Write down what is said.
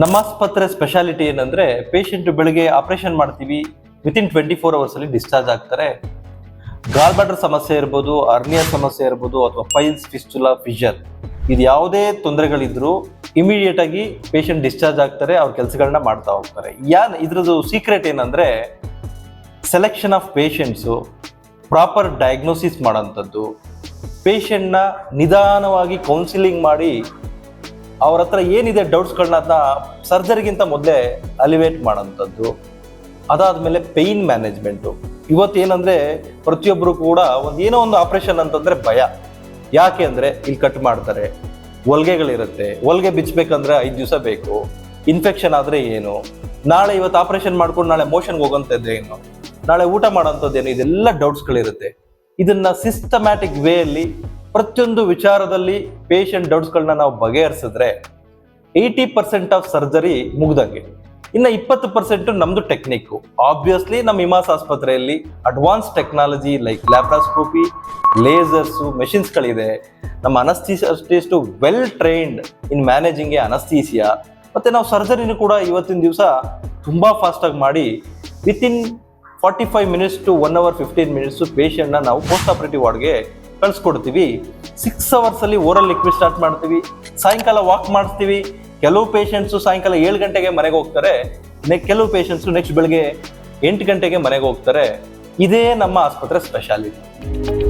ನಮ್ಮ ಆಸ್ಪತ್ರೆ ಸ್ಪೆಷಾಲಿಟಿ ಏನಂದ್ರೆ ಪೇಷಂಟ್ ಬೆಳಿಗ್ಗೆ ಆಪರೇಷನ್ ಮಾಡ್ತೀವಿ, ವಿತಿನ್ 24 ಅವರ್ಸ್ ಅಲ್ಲಿ ಡಿಸ್ಚಾರ್ಜ್ ಆಗ್ತಾರೆ. ಗಾಲ್ ಬ್ಲಾಡರ್ ಸಮಸ್ಯೆ ಇರ್ಬೋದು, ಅರ್ನಿಯಾ ಸಮಸ್ಯೆ ಇರ್ಬೋದು, ಅಥವಾ ಫೈಲ್ಸ್, ಫಿಸ್ಟುಲಾ, ಫಿಷರ್, ಇದು ಯಾವುದೇ ತೊಂದರೆಗಳಿದ್ರು ಇಮಿಡಿಯೇಟ್ ಆಗಿ ಪೇಷಂಟ್ ಡಿಸ್ಚಾರ್ಜ್ ಆಗ್ತಾರೆ, ಅವ್ರ ಕೆಲಸಗಳನ್ನ ಮಾಡ್ತಾ ಹೋಗ್ತಾರೆ. ಇದ್ರದ್ದು ಸೀಕ್ರೆಟ್ ಏನಂದ್ರೆ selection of patients, proper diagnosis ಮಾಡೋಂಥದ್ದು, ಪೇಷಂಟ್ನ ನಿಧಾನವಾಗಿ ಕೌನ್ಸಿಲಿಂಗ್ ಮಾಡಿ ಅವ್ರ ಹತ್ರ ಏನಿದೆ ಡೌಟ್ಸ್ಗಳನ್ನ ಅದನ್ನ ಸರ್ಜರಿಗಿಂತ ಮೊದಲೇ ಅಲಿವೇಟ್ ಮಾಡೋಂಥದ್ದು. ಅದಾದ್ಮೇಲೆ ಪೇಯ್ನ್ ಮ್ಯಾನೇಜ್ಮೆಂಟು. ಇವತ್ತೇನಂದ್ರೆ ಪ್ರತಿಯೊಬ್ಬರು ಕೂಡ ಏನೋ ಒಂದು ಆಪರೇಷನ್ ಅಂತಂದ್ರೆ ಭಯ. ಯಾಕೆ ಅಂದ್ರೆ ಇಲ್ಲಿ ಕಟ್ ಮಾಡ್ತಾರೆ, ಹೊಲಿಗೆಗಳಿರುತ್ತೆ, ಹೊಲಿಗೆ ಬಿಚ್ಚಬೇಕಂದ್ರೆ 5 ದಿವಸ ಬೇಕು, ಇನ್ಫೆಕ್ಷನ್ ಆದ್ರೆ ಏನು, ಇವತ್ತು ಆಪರೇಷನ್ ಮಾಡ್ಕೊಂಡು ನಾಳೆ ಮೋಷನ್ಗೆ ಹೋಗೋಂಥದ್ದು ಏನು, ನಾಳೆ ಊಟ ಮಾಡೋಂಥದ್ದು ಏನು, ಇದೆಲ್ಲ ಡೌಟ್ಸ್ಗಳಿರುತ್ತೆ. ಇದನ್ನ ಸಿಸ್ಟಮ್ಯಾಟಿಕ್ ವೇ ಅಲ್ಲಿ ಪ್ರತಿಯೊಂದು ವಿಚಾರದಲ್ಲಿ ಪೇಷಂಟ್ ಡೌಟ್ಸ್ಗಳನ್ನ ನಾವು ಬಗೆಹರಿಸಿದ್ರೆ 80% ಆಫ್ ಸರ್ಜರಿ ಮುಗ್ದಂಗೆ. ಇನ್ನು 20% ನಮ್ದು ಟೆಕ್ನಿಕ್. ಆಬ್ವಿಯಸ್ಲಿ ನಮ್ಮ ಇಮಾಸ್ ಆಸ್ಪತ್ರೆಯಲ್ಲಿ advance technology like laparoscopy, lasers, ಮೆಷಿನ್ಸ್ಗಳಿದೆ. ನಮ್ಮ anaesthesiologist well trained in managing a anaesthesia. ಮತ್ತೆ ನಾವು ಸರ್ಜರಿನೂ ಕೂಡ ಇವತ್ತಿನ ದಿವಸ ತುಂಬಾ ಫಾಸ್ಟ್ ಆಗಿ ಮಾಡಿ within 45 minutes to 1 hour 15 minutes ಪೇಷಂಟ್ನ ನಾವು ಪೋಸ್ಟ್ ಆಪರೇಟಿವ್ ವಾರ್ಡ್ಗೆ ಕಳ್ಸಿಕೊಡ್ತೀವಿ. 6 hours ಅಲ್ಲಿ ಓರಲ್ ಲಿಕ್ವಿಡ್ ಸ್ಟಾರ್ಟ್ ಮಾಡ್ತೀವಿ, ಸಾಯಂಕಾಲ ವಾಕ್ ಮಾಡಿಸ್ತೀವಿ. ಕೆಲವು ಪೇಷಂಟ್ಸು ಸಾಯಂಕಾಲ 7 ಗಂಟೆಗೆ ಮನೆಗೆ ಹೋಗ್ತಾರೆ, ಕೆಲವು ಪೇಷಂಟ್ಸು ನೆಕ್ಸ್ಟ್ ಬೆಳಗ್ಗೆ 8 ಗಂಟೆಗೆ ಮನೆಗೆ ಹೋಗ್ತಾರೆ. ಇದೇ ನಮ್ಮ ಆಸ್ಪತ್ರೆ ಸ್ಪೆಷಾಲಿಟಿ.